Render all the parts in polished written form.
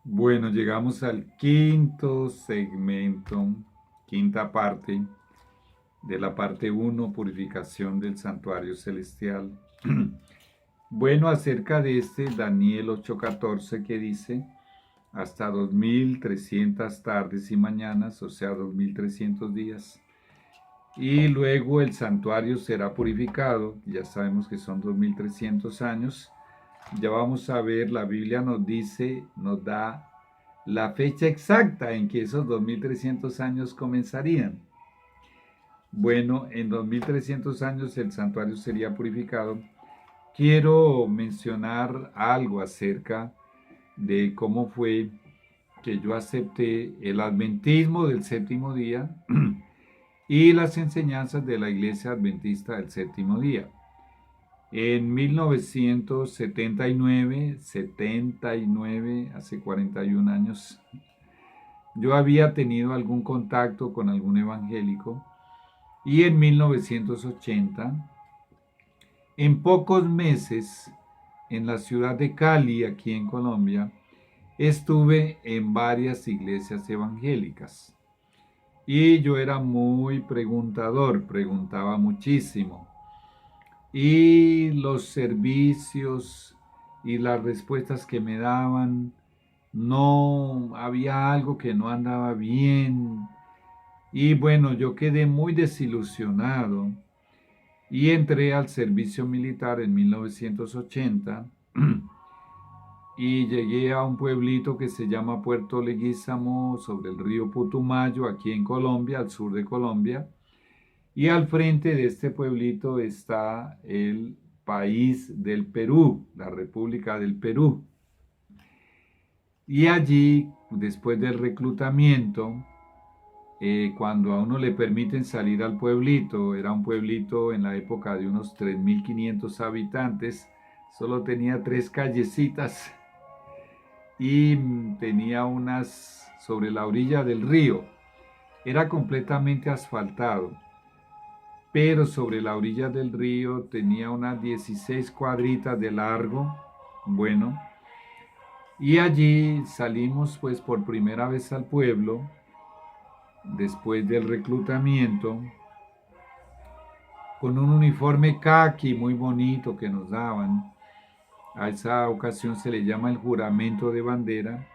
Bueno, llegamos al quinto segmento, quinta parte de la parte uno, purificación del santuario celestial. Bueno, acerca de este Daniel 8:14 que dice, hasta 2300 tardes y mañanas, o sea, 2300 días. Y luego el santuario será purificado, ya sabemos que son 2300 años. Ya vamos a ver, la Biblia nos dice, nos da la fecha exacta en que esos 2300 años comenzarían. Bueno, en 2300 años el santuario sería purificado. Quiero mencionar algo acerca de cómo fue que yo acepté el adventismo del séptimo día y las enseñanzas de la Iglesia Adventista del séptimo día. En 1979, hace 41 años, yo había tenido algún contacto con algún evangélico y en 1980, en pocos meses, en la ciudad de Cali, aquí en Colombia, estuve en varias iglesias evangélicas. Y yo era muy preguntador, preguntaba muchísimo. Y los servicios y las respuestas que me daban, no había algo que no andaba bien. Y bueno, yo quedé muy desilusionado y entré al servicio militar en 1980 y llegué a un pueblito que se llama Puerto Leguízamo, sobre el río Putumayo, aquí en Colombia, al sur de Colombia. Y al frente de este pueblito está el país del Perú, la República del Perú. Y allí, después del reclutamiento, cuando a uno le permiten salir al pueblito, era un pueblito en la época de unos 3500 habitantes, solo tenía tres callecitas y tenía unas sobre la orilla del río. Era completamente asfaltado, pero sobre la orilla del río tenía unas 16 cuadritas de largo. Bueno, y allí salimos pues por primera vez al pueblo después del reclutamiento con un uniforme caqui muy bonito que nos daban. A esa ocasión se le llama el juramento de bandera.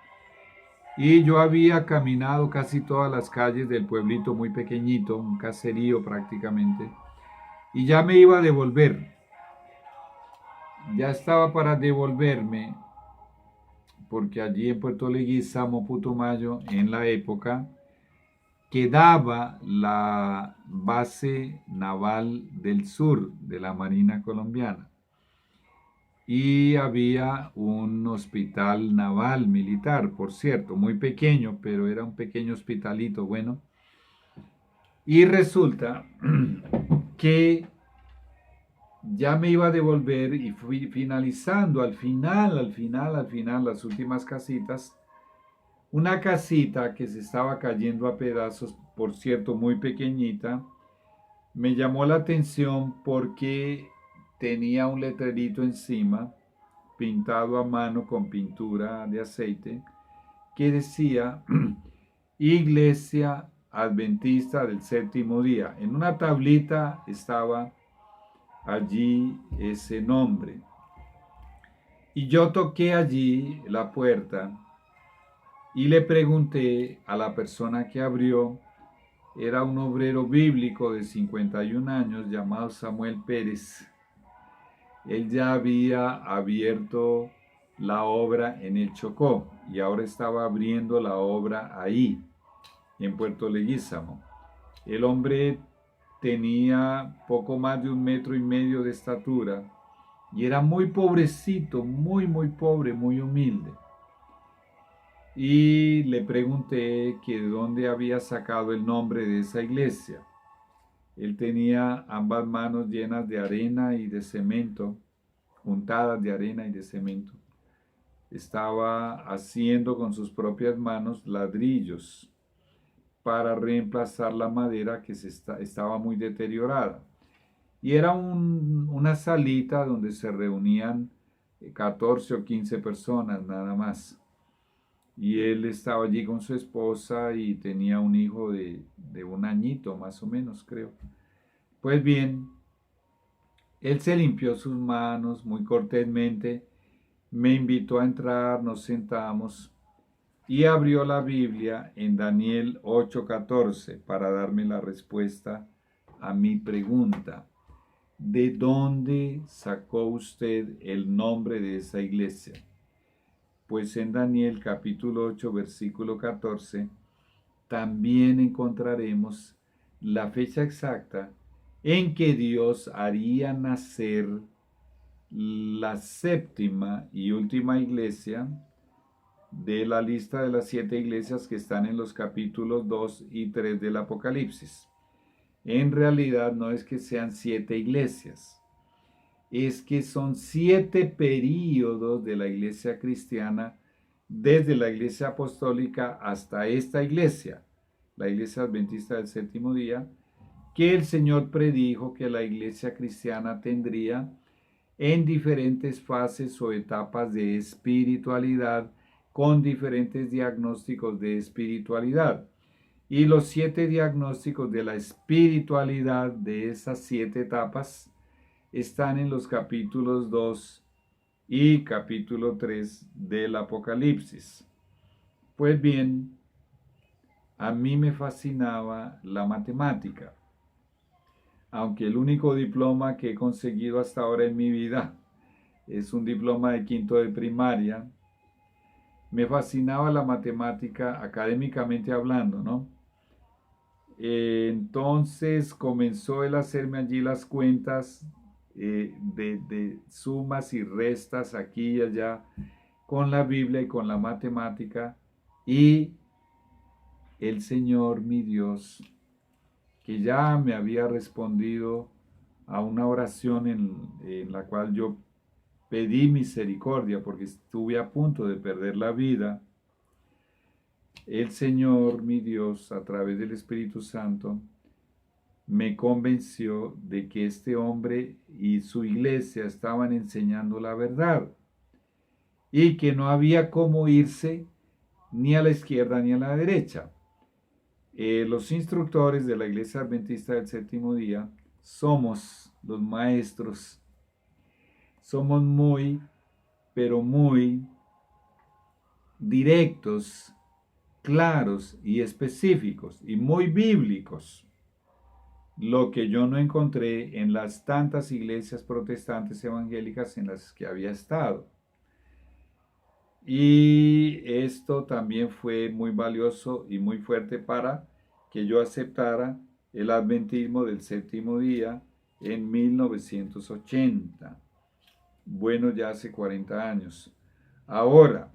Y yo había caminado casi todas las calles del pueblito muy pequeñito, un caserío prácticamente, y ya me iba a devolver. Ya estaba para devolverme, porque allí en Puerto Leguízamo, Putumayo, en la época, quedaba la base naval del sur de la Marina colombiana. Y había un hospital naval militar, por cierto, muy pequeño, pero era un pequeño hospitalito, bueno. Y resulta que ya me iba a devolver y fui finalizando al final, las últimas casitas. Una casita que se estaba cayendo a pedazos, por cierto, muy pequeñita, me llamó la atención porque tenía un letrerito encima, pintado a mano con pintura de aceite, que decía Iglesia Adventista del Séptimo Día. En una tablita estaba allí ese nombre. Y yo toqué allí la puerta y le pregunté a la persona que abrió, era un obrero bíblico de 51 años llamado Samuel Pérez. Él ya había abierto la obra en el Chocó y ahora estaba abriendo la obra ahí, en Puerto Leguízamo. El hombre tenía poco más de 1,5 metros de estatura y era muy pobrecito, muy pobre, muy humilde. Y le pregunté que de dónde había sacado el nombre de esa iglesia. Él tenía ambas manos llenas de arena y de cemento, untadas de arena y de cemento. Estaba haciendo con sus propias manos ladrillos para reemplazar la madera que estaba muy deteriorada. Y era una salita donde se reunían 14 o 15 personas nada más. y él estaba allí con su esposa y tenía un hijo de 1 añito más o menos, creo. Pues bien, él se limpió sus manos muy cortésmente, me invitó a entrar, nos sentamos y abrió la Biblia en Daniel 8:14 para darme la respuesta a mi pregunta. ¿De dónde sacó usted el nombre de esa iglesia? Pues en Daniel capítulo 8 versículo 14 también encontraremos la fecha exacta en que Dios haría nacer la séptima y última iglesia de la lista de las 7 iglesias que están en los capítulos 2 y 3 del Apocalipsis. En realidad no es que sean 7 iglesias, es que son 7 períodos de la iglesia cristiana, desde la iglesia apostólica hasta esta iglesia, la iglesia adventista del séptimo día, que el Señor predijo que la iglesia cristiana tendría en diferentes fases o etapas de espiritualidad, con diferentes diagnósticos de espiritualidad. Y los 7 diagnósticos de la espiritualidad de esas 7 etapas están en los capítulos 2 y capítulo 3 del Apocalipsis. Pues bien, a mí me fascinaba la matemática, aunque el único diploma que he conseguido hasta ahora en mi vida es un diploma de quinto de primaria. Me fascinaba la matemática académicamente hablando, ¿no? Entonces comenzó él a hacerme allí las cuentas de sumas y restas aquí y allá con la Biblia y con la matemática, y el Señor mi Dios, que ya me había respondido a una oración en la cual yo pedí misericordia porque estuve a punto de perder la vida, el Señor, mi Dios, a través del Espíritu Santo, me convenció de que este hombre y su iglesia estaban enseñando la verdad y que no había cómo irse ni a la izquierda ni a la derecha. Los instructores de la Iglesia Adventista del Séptimo Día somos los maestros. Somos muy, pero muy directos, claros y específicos y muy bíblicos. Lo que yo no encontré en las tantas iglesias protestantes evangélicas en las que había estado. Y esto también fue muy valioso y muy fuerte para que yo aceptara el adventismo del séptimo día en 1980. Bueno, ya hace 40 años. Ahora,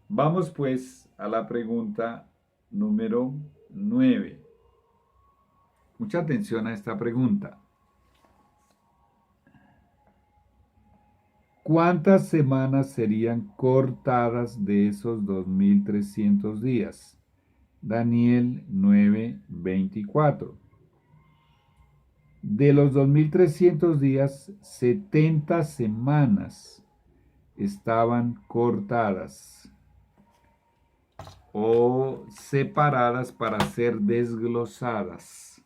vamos pues a la pregunta número 9. Mucha atención a esta pregunta. ¿Cuántas semanas serían cortadas de esos 2300 días? Daniel 9:24. De los 2300 días, 70 semanas estaban cortadas o separadas para ser desglosadas.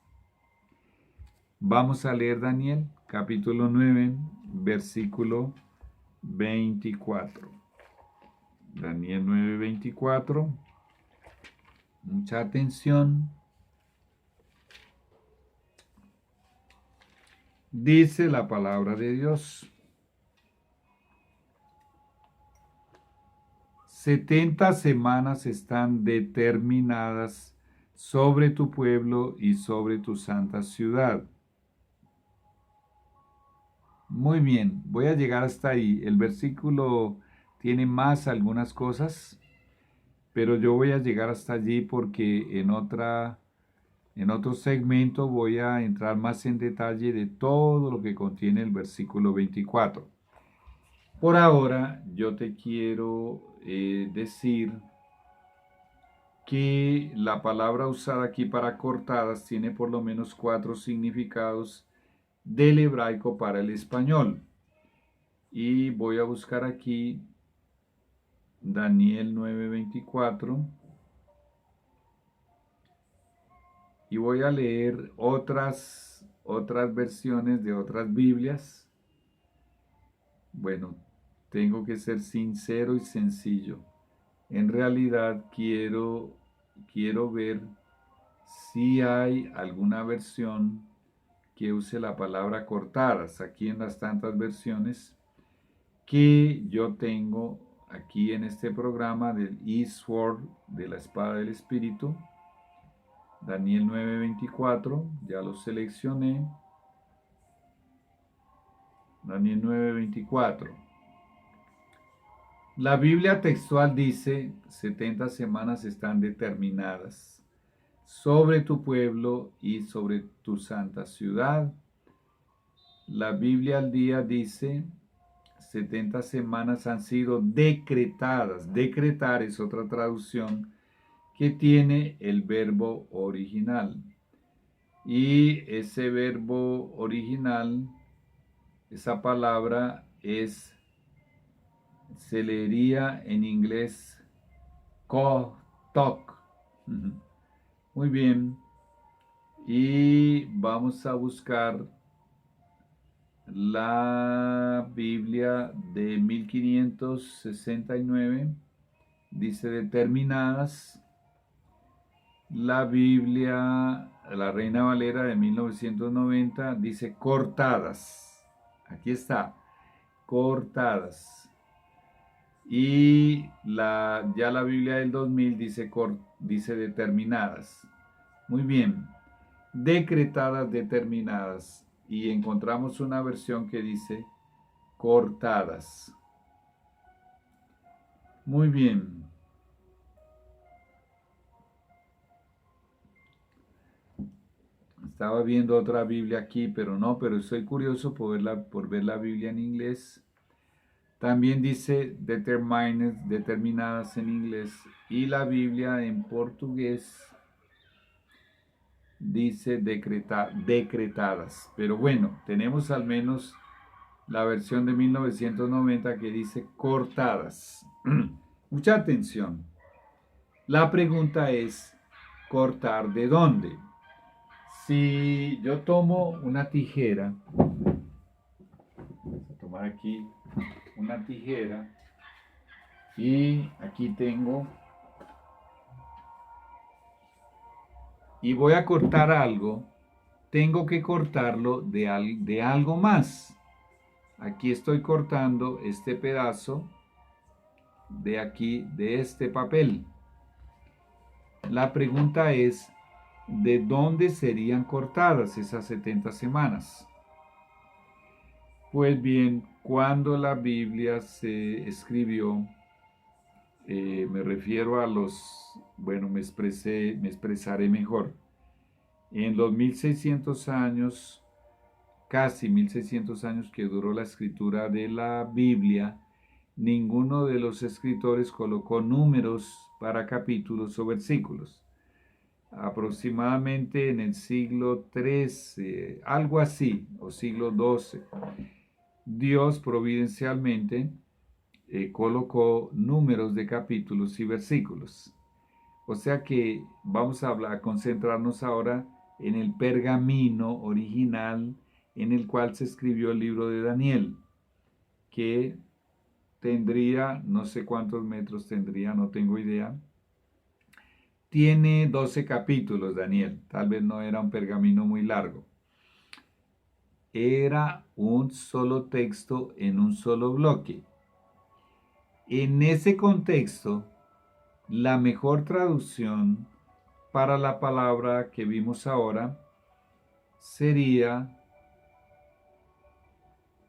Vamos a leer Daniel, capítulo 9, versículo 24. Daniel 9:24. Mucha atención. Dice la palabra de Dios: 70 semanas están determinadas sobre tu pueblo y sobre tu santa ciudad. Muy bien, voy a llegar hasta ahí. El versículo tiene más algunas cosas, pero yo voy a llegar hasta allí porque en otro segmento voy a entrar más en detalle de todo lo que contiene el versículo 24. Por ahora, yo te quiero decir que la palabra usada aquí para cortadas tiene por lo menos 4 significados del hebraico para el español. Y voy a buscar aquí Daniel 9:24. Y voy a leer otras versiones de otras Biblias. Bueno, tengo que ser sincero y sencillo. En realidad quiero ver si hay alguna versión que use la palabra cortadas. Aquí en las tantas versiones que yo tengo aquí en este programa del eSword, de la espada del Espíritu, Daniel 9:24, ya lo seleccioné. Daniel 9:24. La Biblia textual dice, 70 semanas están determinadas sobre tu pueblo y sobre tu santa ciudad. La Biblia al día dice, 70 semanas han sido decretadas. Decretar es otra traducción que tiene el verbo original. Y ese verbo original, esa palabra se leería en inglés talk. Muy bien. Y vamos a buscar la Biblia de 1569. Dice determinadas. La Biblia, la Reina Valera de 1990, dice cortadas. Aquí está, cortadas. Y ya la Biblia del 2000 dice determinadas. Muy bien, decretadas, determinadas. Y encontramos una versión que dice cortadas. Muy bien. Estaba viendo otra Biblia aquí, pero estoy curioso por ver la Biblia en inglés. También dice determined, determinadas en inglés, y la Biblia en portugués dice decretadas. Pero bueno, tenemos al menos la versión de 1990 que dice cortadas. Mucha atención. La pregunta es, ¿cortar de dónde? Si yo tomo una tijera, vamos a tomar aquí una tijera y aquí tengo, y voy a cortar algo, tengo que cortarlo de algo más. Aquí estoy cortando este pedazo de aquí, de este papel. La pregunta es, ¿de dónde serían cortadas esas 70 semanas? Pues bien, cuando la Biblia se escribió, me refiero a bueno, me expresaré mejor. En los 1600 años, casi 1600 años que duró la escritura de la Biblia, ninguno de los escritores colocó números para capítulos o versículos. Aproximadamente en el siglo XIII, algo así, o siglo XII, Dios providencialmente colocó números de capítulos y versículos. O sea que vamos a concentrarnos ahora en el pergamino original en el cual se escribió el libro de Daniel, que tendría, no sé cuántos metros tendría, no tengo idea. Tiene 12 capítulos, Daniel. Tal vez no era un pergamino muy largo. Era un solo texto en un solo bloque. En ese contexto, la mejor traducción para la palabra que vimos ahora sería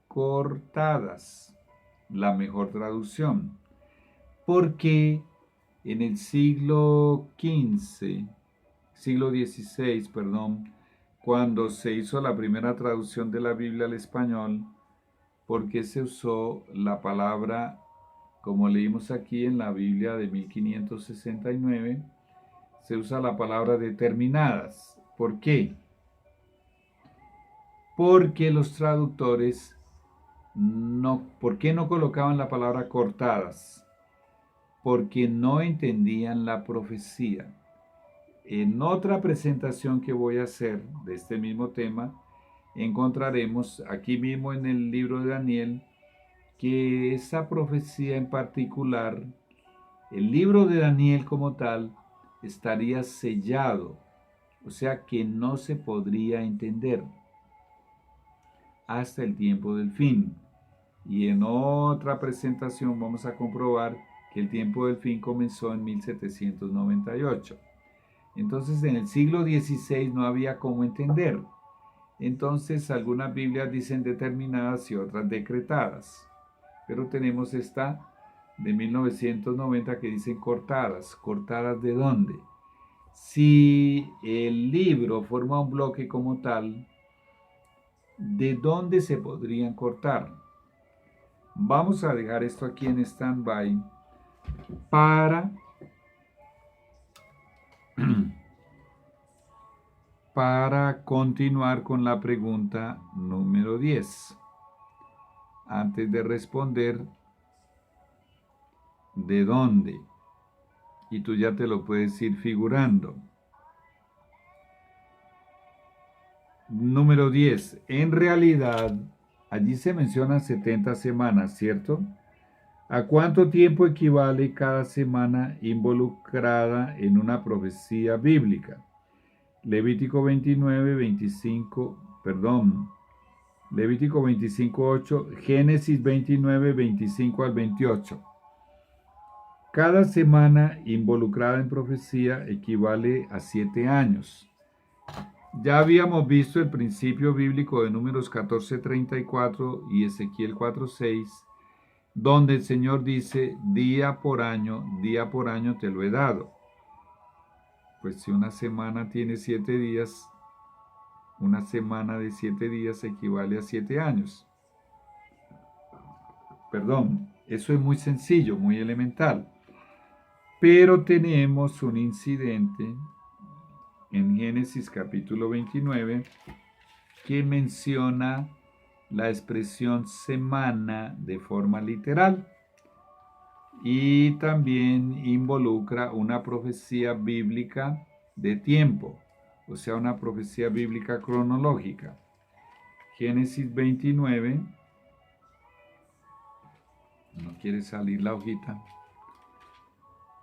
cortadas, la mejor traducción, porque en el siglo XVI, perdón, cuando se hizo la primera traducción de la Biblia al español, porque se usó la palabra, como leímos aquí en la Biblia de 1569, se usa la palabra determinadas. ¿Por qué? Porque los traductores ¿por qué no colocaban la palabra cortadas? porque no entendían la profecía. En otra presentación que voy a hacer de este mismo tema, encontraremos aquí mismo en el libro de Daniel que esa profecía en particular, el libro de Daniel como tal, estaría sellado, o sea que no se podría entender hasta el tiempo del fin. Y en otra presentación vamos a comprobar que el tiempo del fin comenzó en 1798. Entonces en el siglo XVI no había cómo entender. Entonces algunas Biblias dicen determinadas y otras decretadas. Pero tenemos esta de 1990 que dicen cortadas. ¿Cortadas de dónde? Si el libro forma un bloque como tal, ¿de dónde se podrían cortar? Vamos a dejar esto aquí en stand-by para, para continuar con la pregunta número 10. Antes de responder, ¿de dónde? Y tú ya te lo puedes ir figurando. Número 10. En realidad, allí se mencionan 70 semanas, ¿cierto? ¿A cuánto tiempo equivale cada semana involucrada en una profecía bíblica? Levítico 29, 25, perdón, Levítico 25, 8, Génesis 29, 25 al 28. Cada semana involucrada en profecía equivale a 7 años. Ya habíamos visto el principio bíblico de Números 14:34 y Ezequiel 4:6, donde el Señor dice, día por año te lo he dado. Pues si una semana tiene 7 días, una semana de 7 días equivale a 7 años. Perdón, eso es muy sencillo, muy elemental. Pero tenemos un incidente en Génesis capítulo 29 que menciona la expresión semana de forma literal y también involucra una profecía bíblica de tiempo, o sea, una profecía bíblica cronológica. Génesis 29, no quiere salir la hojita,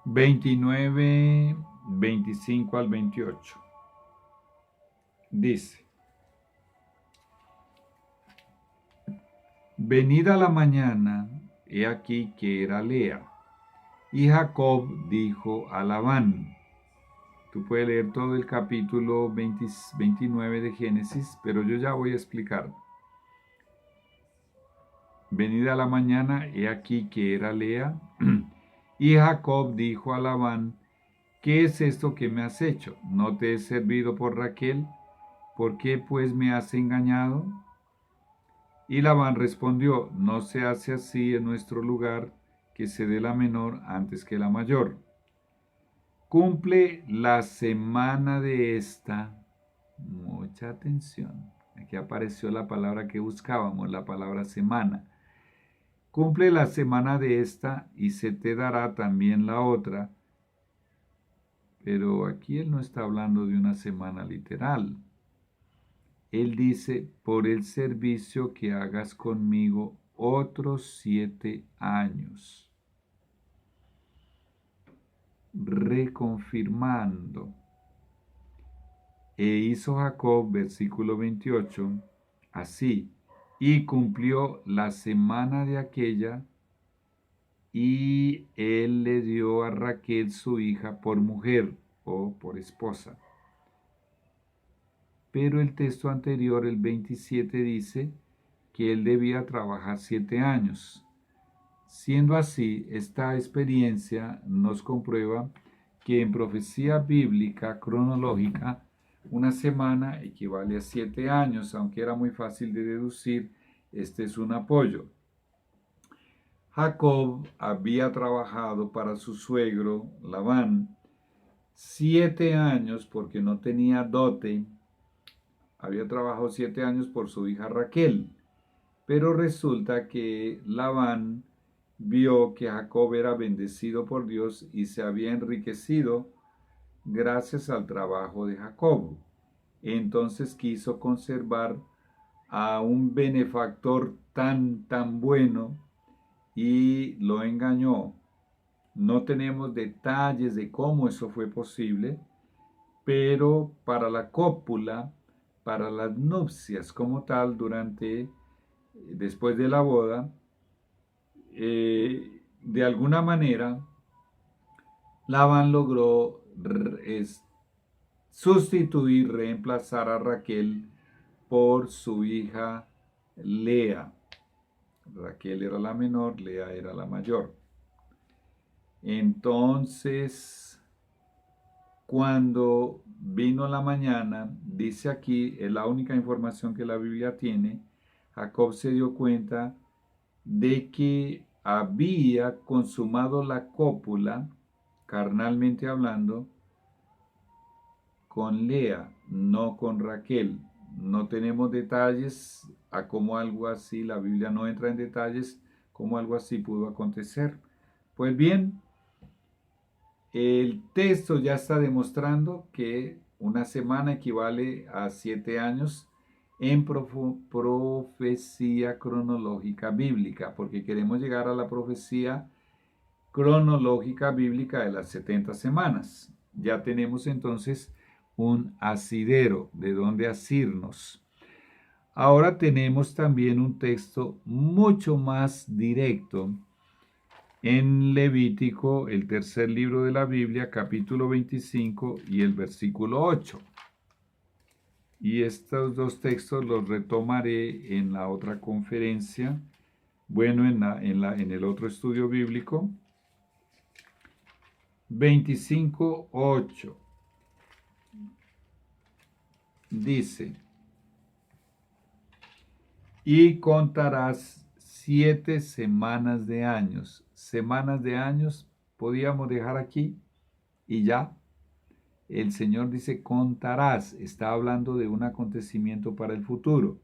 29, 25 al 28. Dice, venida la mañana, he aquí que era Lea, y Jacob dijo a Labán. Tú puedes leer todo el capítulo 29 de Génesis, pero yo ya voy a explicar. Venida la mañana, he aquí que era Lea, y Jacob dijo a Labán, ¿qué es esto que me has hecho? ¿No te he servido por Raquel? ¿Por qué pues me has engañado? Y Labán respondió, no se hace así en nuestro lugar, que se dé la menor antes que la mayor. Cumple la semana de esta, mucha atención, aquí apareció la palabra que buscábamos, la palabra semana. Cumple la semana de esta y se te dará también la otra, pero aquí él no está hablando de una semana literal. Él dice, por el servicio que hagas conmigo otros 7 años. Reconfirmando. E hizo Jacob, versículo 28, así, y cumplió la semana de aquella, y él le dio a Raquel su hija por mujer o por esposa. Pero el texto anterior, el 27, dice que él debía trabajar 7 años. Siendo así, esta experiencia nos comprueba que en profecía bíblica cronológica, una semana equivale a 7 años, aunque era muy fácil de deducir, este es un apoyo. Jacob había trabajado para su suegro Labán 7 años porque no tenía dote. Había trabajado 7 años por su hija Raquel, pero resulta que Labán vio que Jacob era bendecido por Dios y se había enriquecido gracias al trabajo de Jacob. Entonces quiso conservar a un benefactor tan bueno y lo engañó. No tenemos detalles de cómo eso fue posible, pero para la cópula, para las nupcias como tal, después de la boda, de alguna manera, Labán logró sustituir, reemplazar a Raquel por su hija Lea. Raquel era la menor, Lea era la mayor. Entonces, cuando vino la mañana, dice aquí, es la única información que la Biblia tiene, Jacob se dio cuenta de que había consumado la cópula, carnalmente hablando, con Lea, no con Raquel. No tenemos detalles a cómo algo así, la Biblia no entra en detalles, cómo algo así pudo acontecer. Pues bien, el texto ya está demostrando que una semana equivale a 7 años en profecía cronológica bíblica, porque queremos llegar a la profecía cronológica bíblica de las 70 semanas. Ya tenemos entonces un asidero de donde asirnos. Ahora tenemos también un texto mucho más directo en Levítico, el tercer libro de la Biblia, capítulo 25 y el versículo 8. Y estos dos textos los retomaré en la otra conferencia, bueno, en el otro estudio bíblico. 25:8 dice: y contarás 7 semanas de años. Semanas de años podíamos dejar aquí y ya. El Señor dice contarás, está hablando de un acontecimiento para el futuro.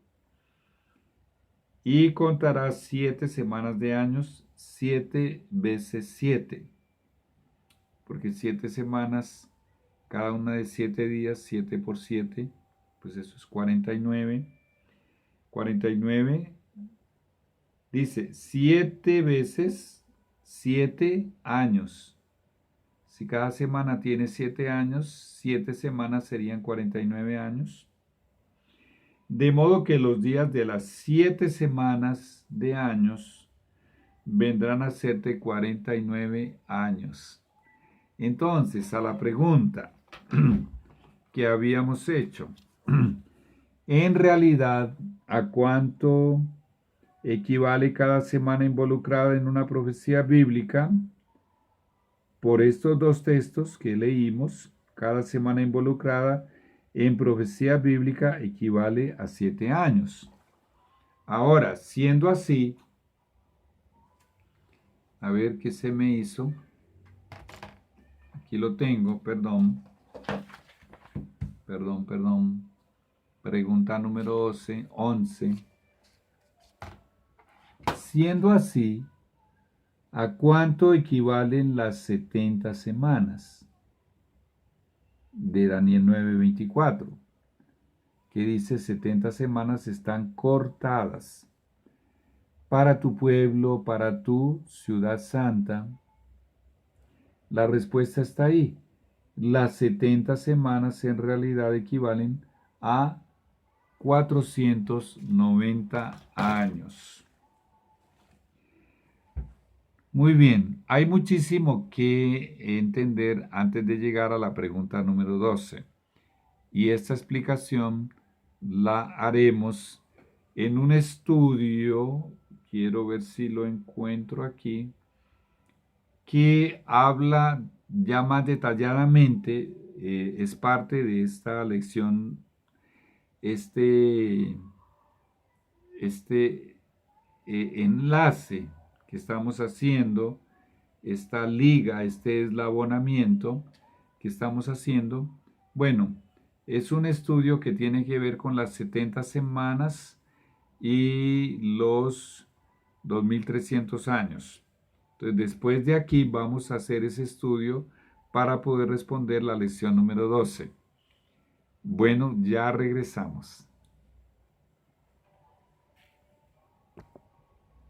Y contarás 7 semanas de años, 7 veces 7, porque 7 semanas, cada una de 7 días, 7 por 7, pues eso es 49. 49 dice 7 veces 7 años. Si cada semana tiene 7 años, 7 semanas serían 49 años. De modo que los días de las 7 semanas de años vendrán a ser de 49 años. Entonces, a la pregunta que habíamos hecho, en realidad, ¿a cuánto equivale cada semana involucrada en una profecía bíblica? Por estos dos textos que leímos, cada semana involucrada en profecía bíblica equivale a 7 años. Ahora, siendo así, a ver qué se me hizo. Aquí lo tengo, perdón. Pregunta número 11. Siendo así, ¿a cuánto equivalen las 70 semanas? De Daniel 9:24, que dice 70 semanas están cortadas para tu pueblo, para tu ciudad santa. La respuesta está ahí. Las 70 semanas en realidad equivalen a 490 años. Muy bien, hay muchísimo que entender antes de llegar a la pregunta número 12. Y esta explicación la haremos en un estudio, quiero ver si lo encuentro aquí, que habla ya más detalladamente, es parte de esta lección, este enlace que estamos haciendo, esta liga, este eslabonamiento que estamos haciendo. Bueno, es un estudio que tiene que ver con las 70 semanas y los 2300 años. Entonces, después de aquí vamos a hacer ese estudio para poder responder la lección número 12. Bueno, ya regresamos.